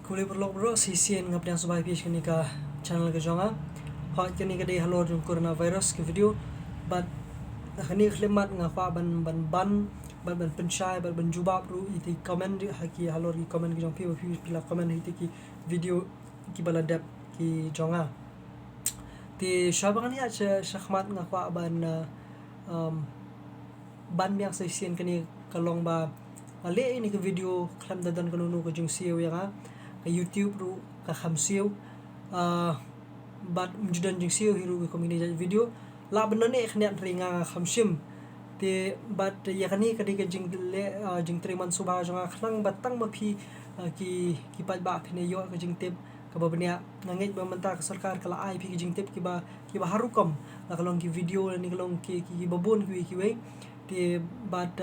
Kuli berlok bro sisian ngap yang subai pis kini ka channel ke jonga hot kini ka day halor jung coronavirus ke video but kini khlemat ngapa ban penchai ban jubab ru iti comment haki halor ki comment ki jong pi pila comment iti ki video ki baladap ki jonga ti shabangan ya shakhmat ngapa ban yang sisian kini kalong ba le ini ke video khlam dadan kanunu ko jung siu yang ka YouTube ru ka kham siu bat mjudan jung siu hiru ko mini video la banane khnya ringa kham sim te bat ya kani ka dik jing le jing triman suba jonga khlang batang ma phi ki pat ba phine yo ka jing tip ka babnya nganget ba manta ka sarkar kala ai phi ki jing tip ki ba harukom la kalong ki video ni kalong ki babon ki we te bat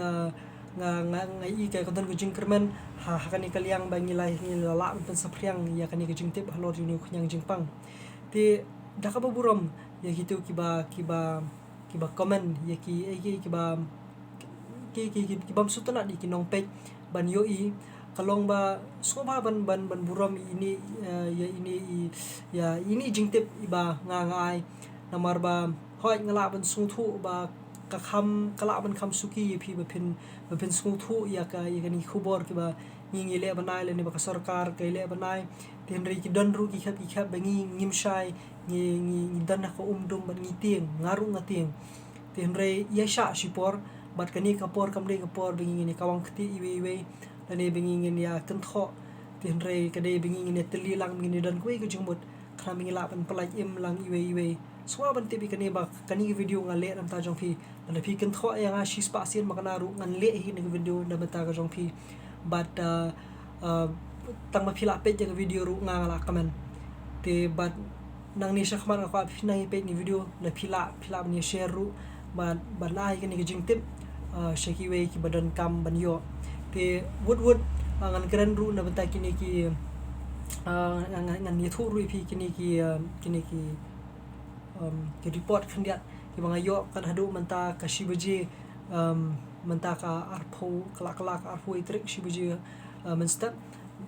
nga i ka kadon ko jing kermen ha kani kaliang bangi lai ni la pen sapriang ya kani ko jing tip halor ni khunyang jing pang te daka baburom ya gitu ki ba comment ya ki ba sutana di kinong page ban yo i kalong ba soba ban burom ini ini jing tip iba ngai namar ba hoi ngala ban sungthu ba ka kham kala ban kham suki phi ba phin sungthu ya ni khubor ki ba ngi le banai le ni ba sarkar ke le banai tin ri ki don ru ki khap bangi ngim shai ngi dan ko dum ban ngi tieng ngaru ngating tin re ya sha sipor bat kani kapor kam re kapor bangi ni kawang khti iwe lani bangi ngi ya kentho tin re kade bangi ngi teli lang ngi dan koi ko jumut kham ngi la ban palai im lang iwe swa ban tibi kani ba kani video ngale ram ta jong phi na phi kentho ya nga shi spasian makanaru ngan le hi ni video na bata ka jong phi but tang ma phila page ka video ru nga la kamen te but nang ni shakhman ka phi na page ni video na phila ni share ru but lai ka ni jing tip shaki we ki badan kam ban yo te wood ngan keren ru na bata kini ki ngan ni thu ru phi kini ki report khandiat ki banga yo kan hadu manta ka shibaji manta ka arpho kelak arpho itrik shibaji menstep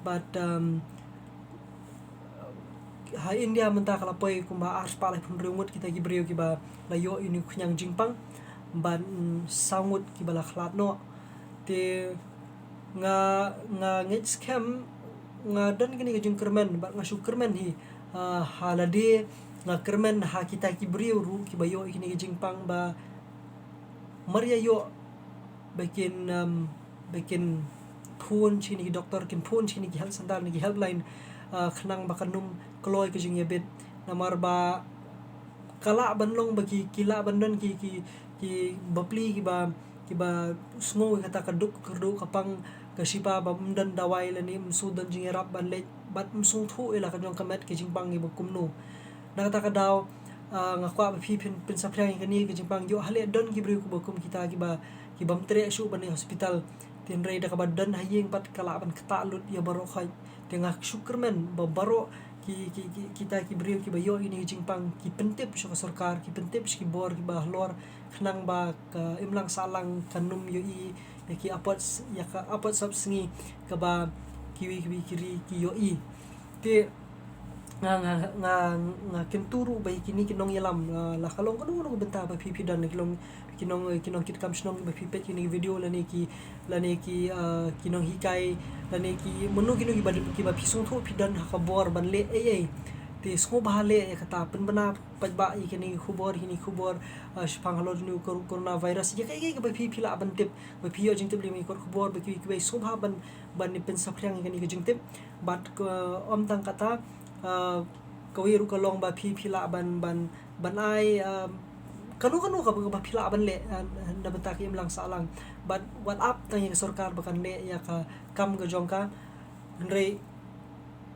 but ha India menta kala poi kumba ars pala pun rumut kita gibreu ki ba layo ini khunyang jingpang ban sangut ki bala khlat no te nga ngit scam nga don kini jing kermen ba nga syukermen hi halade nga kermen ha kita gibreu ru ki bayo ini jingpang ba maria yo bikin phone chini doktor kin phone chini ki health center ni helpline khnang bakanum kloi ke jing yebet namar ba kala banlong bagi kila bandon ki bapli ki ba sngo kata kaduk kapang kasipa ba mdan dawai lani msudan jing rap ban le bat msung thu ela ka jong kamet ke jing bang ni bakumno na kata kadaw ngakwa ba phi pin sapriang kani ke jing bang yo hale don ki bri ku bakum kita ki bam tre su ban hospital tin rei da ka badan hayeng pat kala ban kata lut ya baro khai tengah syukurmen babaro kita ki brio ki bayo ini jingpang ki pentip syo sarkar ki pentip ki bor ki bahlor khnang ba ka imlang salang kanum yo i ya ki apat sab sngi ka ba kiwi kiri ki yo i te nga kenturu bai kini kinong yalam la kalong kanung benta ba pipi dan kinong kit kam snong ba pipi kini video lani ki kinong hikai lani ki menu kinong ki ba pisung thu pidan ha kabor ban le ai te sko bahale kata pen bana pajba kini khubor shpang halor ni corona virus ye kai ba pipi la ban tip ba piyo jing tip li khubor ba ki so ba ban ni pen sapriang kini jing tip bat om tang kata kawiru kalong ba phila ban ai kanu ka ba phila ban le na bata ki imlang salang but what up tang yang sarkar bakan le ya ka kam ga jongka re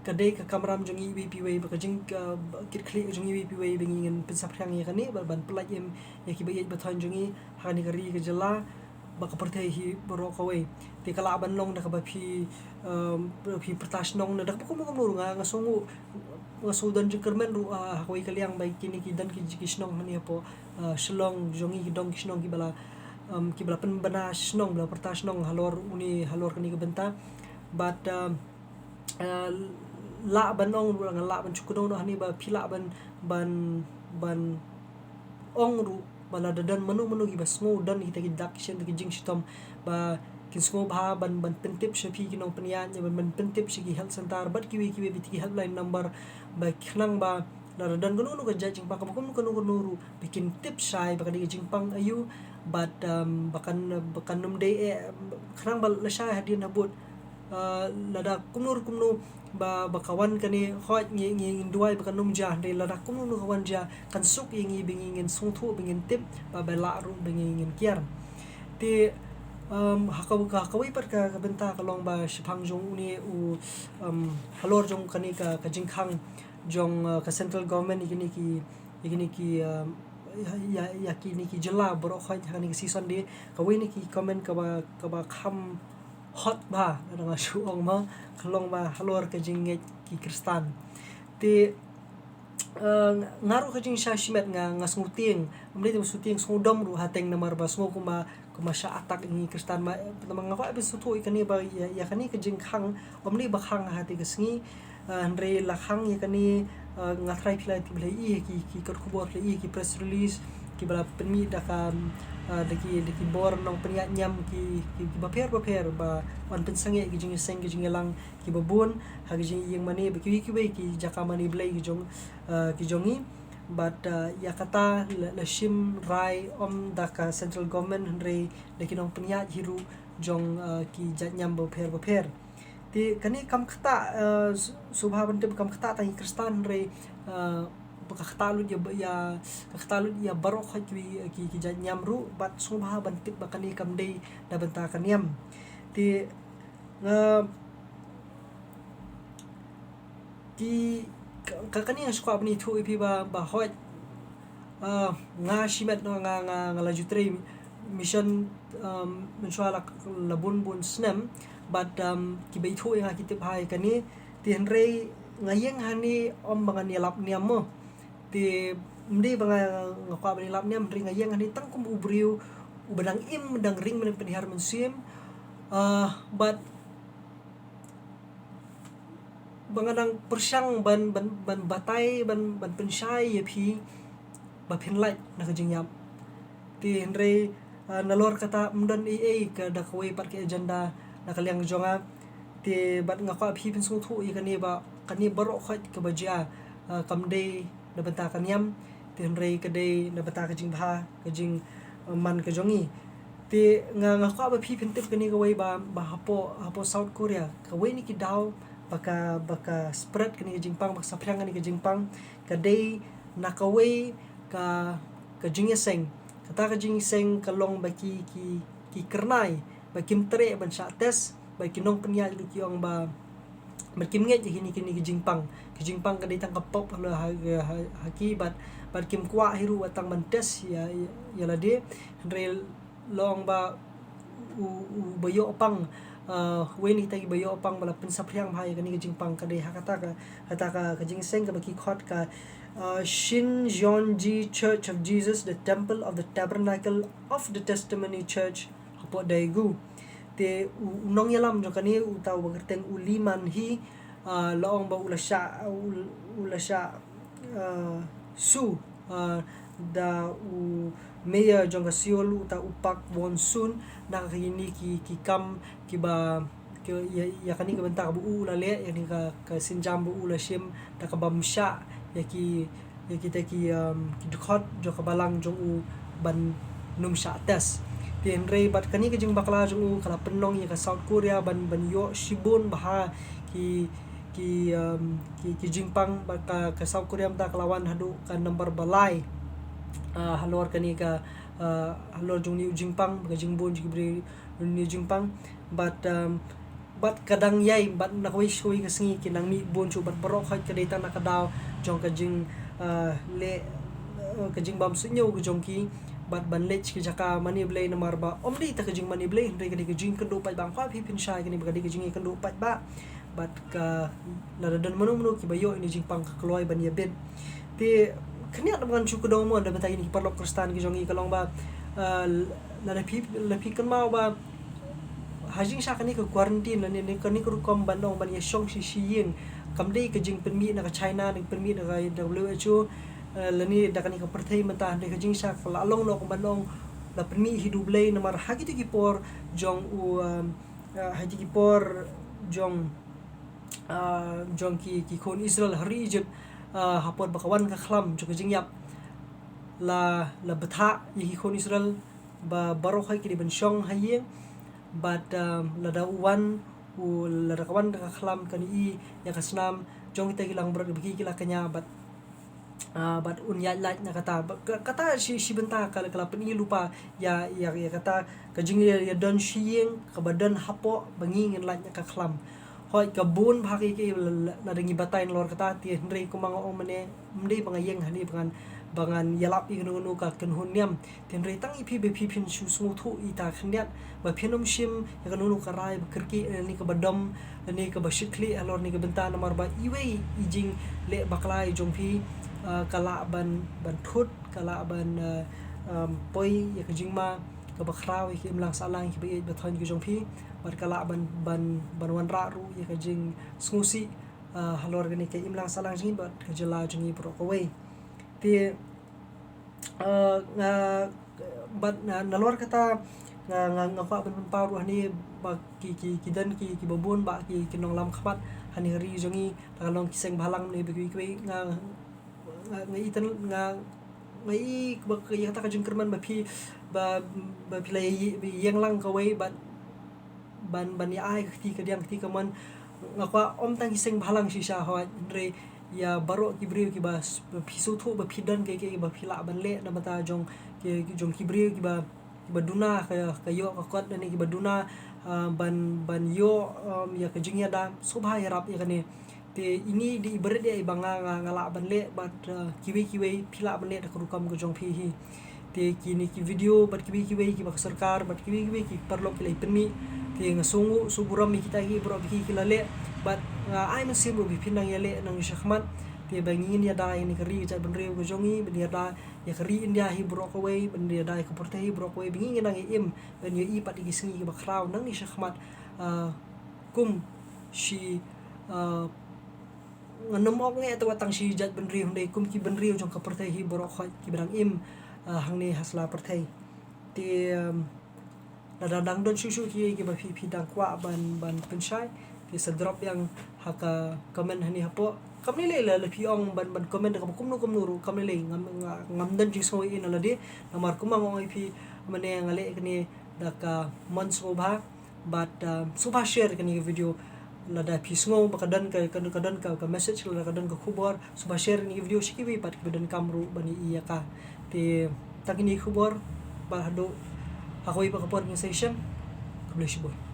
kadai ka kamram jongi bpw ba ka jing kit khli jongi bpw bingin pensaprang ya kani ban plaj em ya ki bayet bathan jongi hani kari ka jala ba ka perthai hi boro ka we te kala ban long na ka ba phi pertas nong na dak ko mo nga songu nga sudan jkermen ru hakoi kaliang bai kini ki dan ki kisnong hani po shlong jongi dong kisnong ki bala pen bana snong bala pertas nong halor kani ka benta but la ban ong ru ang la ban chukudong no hani ba phila ban ong ru bala dadan manu gi ba sngo dan kita gi dak shen gi jing shitom ba kin sngo ba ban pentip shapi kinong panian ya ban pentip shi gi health center bat ki biti helpline number ba khnang ba dadan gunu ga jing pa ka kum ru bikin tip shai ba gi jing pang ayu but bakan num day khnang ba la sha hadin habut lada kumnur ba bakawan kani hot ngi duai bakan num ja de lada kumnur kawan ja kan suk ingi bingin sung thu bingin tip ba bela ru bingin kiar ti hakawi par ka benta kalong ba shipang jong ni halor jong kani ka jingkhang jong ka central government igini ki ya kini ki jela bro khoi kani ki season de kawi ni ki comment ka ba kham hot ba nga suong ma kalong ba halor ka jinget ki kristan ti ngaru ka jing shimet nga smuting amli suting sudom ru hateng namar ba smo kuma sya atak ni kristan ma tamang nga ba sutu ikani ba ya kani ka jing khang amli ba khang hati ka sngi andre la khang ya kani nga try philai ti blai ki kor khubor plai ki press release ki bala penmi da ka daki bor nong penya nyam ki baper ba on pensange ki jing seng ki jing lang ki babun ha ki jing yang mani ba ki jaka mani blai ki jongi but ya kata la shim rai om daka central government andre daki nong penya hiru jong ki jat nyam baper ti kani kam khata subha bante kam khata ta kristan re bakaktalut ya barok ki nyamru bat subha bantik bakani kamdei da benta kaniam ti ti kakani skwa bni thu ipi ba hot nga shimet no nga laju tre mission mensuala labun bun snem but ki bai thu nga kitip hai kani ti henrei ngayeng hani om bangan yalap niam mo ti mdi banga ngakwa bani lap niam ring ngayeng hani tangkum ubriu ubadang dang ring men penihar mensim but bangadang persyang ban batai ban pensyai yapi ba phinlai na kajing yam ti henrei nalor kata mdan ka dakwe par ke agenda nakaliang jonga ti bat ngakwa phi pin su thu ikani ba kani baro khot ka baja kamdei na benta kaniam ti henrei kadei na benta kajing bha kajing man ka jongi ti ngakwa ba phi pin tip kani ka wei ba hapo South Korea ka wei ni ki daw baka spread kani kajing pang baka saprang kani kajing pang kadei nakawei ka jingeseng kata kajing seng kalong baki ki kernai bakim tre ban sha tes baki nong penya lu ki ong ba bakim nge ji kini kajing pang kadai tang kapop la haki bat kim kwa hiru watang ban tes ya lade rel long ba u bayo pang weni tagi bayo pang bala pensapriang bhai kani kajing pang kadai hakata ka kajing seng ka baki khot ka Shin Jeonji Church of Jesus, the Temple of the Tabernacle of the Testimony Church, hapo Daegu. Te unong yalam jo kani utaw bagerteng uliman hi laong ba ulasya su da u meya jong Seoul uta upak monsoon nakakini ki kam ki ba ya kani ka benta bu ulale yani ka sinjam bu ulashim da ka bamsha ki dukhat jo kabalang jong u ban num sha tes tien rei bat kani ka jing bakla jong u kala penong ya ka South Korea ban yo shibun baha ki jingpang baka ka South Korea ta kalawan hadu ka number balai halor kani ka halor jong ni jingpang ka jingbon jibri ni jingpang but kadang yai but nakawai shui ka singi kinang mi bon chu but barok khat kadai ta nakadaw jong ka jing le ka jing bam sunyo ka jong ki but ban lech ki jaka mani blay na marba omdi ta ka jing mani blay hindai ka jing kando pat bang pa phi shai kani ba ka jing kando pat ba but ka laradan manu ki bayo ini jing pang ka kloy ban ya bed ti kanya naman chu ko daw mo da batay ni parlok kristan ki jong i kalong ba la phi kan mau ba hajing sha kani ko quarantine la ni kani ko kom ban dong ban ye shong shi ying kam dei ka jing permi na ka China ni permi na ka WHO la ni da kani ka perthai mata de ka jing sha la long no ban dong la permi hidup lei na mar hagi tu ki por jong u hagi ki por jong jong ki kon Israel hari Egypt hapot bakawan ka khlam jo ka jing yap la betha ye ki kon Israel ba baro khai ki ban shong haye but la da wan u la da kawan ka khlam kan I ya ka snam jong kita gilang berat bagi kila kanya but unya like na kata si benta kala pen I lupa ya kata ka jing ya don shiyeng ka badan hapo bangi ngin like ka khlam hoi ka bun bhagi ki la dangi batain lor kata ti ndrei ko mga ong mane mdei banga yeng hani bangan yalap I nu ka kan hunyam ten rei tang ipi be pipin su su thu I ta khnyat ba phenom shim ya kan nu ka rai ba kirki ni ka badam ni ka ba shikli alor ni ka benta namar ba iwei ijing le baklai jongpi kala ban thut kala ban poi ya ka jingma ka bakraw ki imlang salang ki be thon ki jongpi bar kala ban wan ra ru ya ka jing smusi halor gani ka imlang salang jing ba ka jala jingi pro ko wei ti but nalor kata nga fa ban paru hani ba ki dan ki babun ba ki nong lam khapat hani ri jongi talong kiseng balang ni begi nga itan nga ngai ba ki kata ka jing kerman ba pilai yang lang ka wei ban ya ai ti ka diam ti ka man nga kwa om tang kiseng balang shisha ho re ya baro kibriu ki bas pisu thu ba pidan ke ba phila ban le na mata jong kibriu ki ba duna ka yo ka kot ni ki ba duna ban yo ya ka jingya da subha ya rap ya kane te ini di ibarat dia banga ngala ban le bat kiwi phila ban le da kurukam ko jong phi hi te kini ki video bat kiwi ki ba sarkar bat kiwi ki parlo ki lai penmi te ngasungu suburam mi kita hi bro ki lale but ai man sim bi pinang yale nang shakhmat te bangin ya dai ni kari cha ban reu ko jongi ban ya da ya kari india hi bro ko wei ban ya dai ko porte hi bro ko wei bingin nang im ban ya I pat gi singi ba kraw nang ni shakhmat kum shi nganomok nge to watang shi jat ban reu dei kum ki ban reu jong ka porte hi bro ko ki ban im hang ni hasla porte te dadang don shushu ki ba fi dang kwa ban penshai ki sa drop yang haka comment hani hapo kamni le la pi ong ban comment ka kum nu kamni le ngam dan jing so in ala de namar kumang ong ipi mane ngale kini daka months mo ba but suba share kani video la da pi sngo bakadan ka message la kadan ka khubor suba share ni video shikibi pat kidan kamru bani iya ka te takini khubor ba hado ako ipa kapor ng session. God bless you boy.